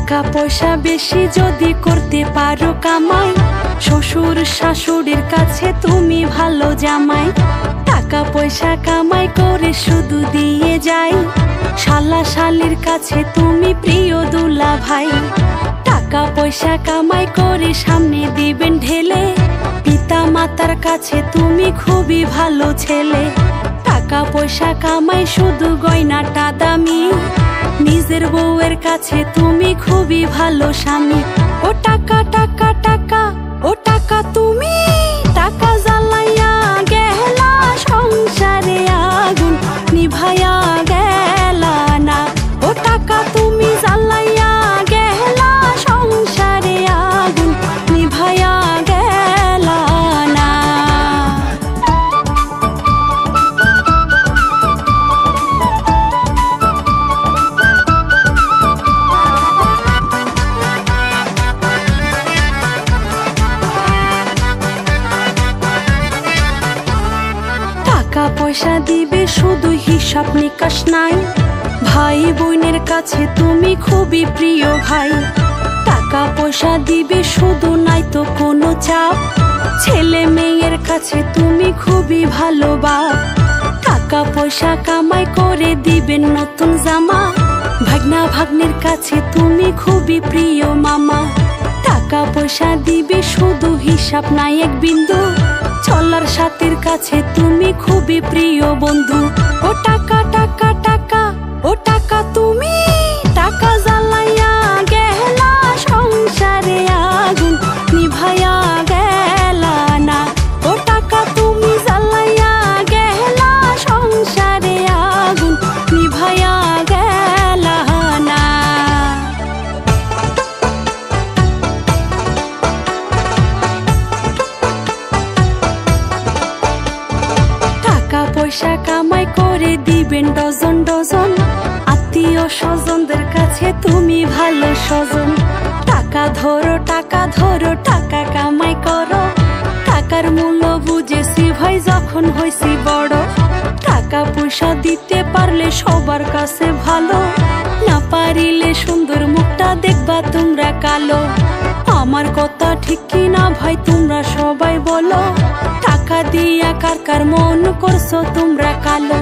টাকা পয়সা বেশি যদি করতে পারো কামাই, শ্বশুর শাশুড়ির কাছে তুমি ভালো জামাই। টাকা পয়সা কামাই করে শুধু দিয়ে যাই, শালা শালির কাছে তুমি প্রিয় দুলা ভাই। টাকা পয়সা কামাই করে সামনে দিবেন ঢেলে, পিতা মাতার কাছে তুমি খুবই ভালো ছেলে। টাকা পয়সা কামাই শুধু গয়নাটা দামি, নিজের বউয়ের কাছে তুমি খুবই ভালো স্বামী। ও টাকা টাকা টাকা, ও টাকা তুমি টাকা জ্বালাইয়া গেলা সংসারে আগুন নিভাইয়া গেলা না। ও টাকা তুমি জ্বালাইয়া গেলা সংসারে আগুন নিভাইয়া গেলা না। টাকা পয়সা দিবে শুধু হিসাব নিকাশ নাই, ভাই বোনের কাছে তুমি খুবই প্রিয় ভাই। টাকা পয়সা দিবে শুধু নাই তো কোনো চাপ, ছেলে মেয়ের কাছে তুমি খুবই ভালো বাপ। টাকা পয়সা কামাই করে দিবেন নতুন জামা, ভাগনা ভাগ্নের কাছে তুমি খুবই প্রিয় মামা। টাকা পয়সা দিবে শুধু হিসাব নাই এক বিন্দু, চলার সাথীর কাছে তুমি খুবই প্রিয় বন্ধু। ও টাকা টাকা টাকা, ও টাকা তুমি টাকা জ্বালাইয়া গেলা সংসারে আগুন নিভাইয়া গেলা না। ও টাকা তুমি জ্বালাইয়া গেলা সংসারে আগুন নিভাইয়া গেলা না। টাকা পয়সা কামাই করে দিবেন ডজন ডজন, আত্মীয় স্বজনদের কাছে তুমি ভালো স্বজন। টাকা ধরো টাকা ধরো টাকা কামাই করো, টাকার মূল্য বুঝেছি ভাই যখন হয়েছি বড়। টাকা পয়সা দিতে পারলে সবার কাছে ভালো, না পারিলে সুন্দর মুখটা দেখবা তোমরা কালো। আমার কথা ঠিক কিনা ভাই তোমরা সবাই বলো, টাকা দিয়া কার কার মন করছো তোমরা কালো।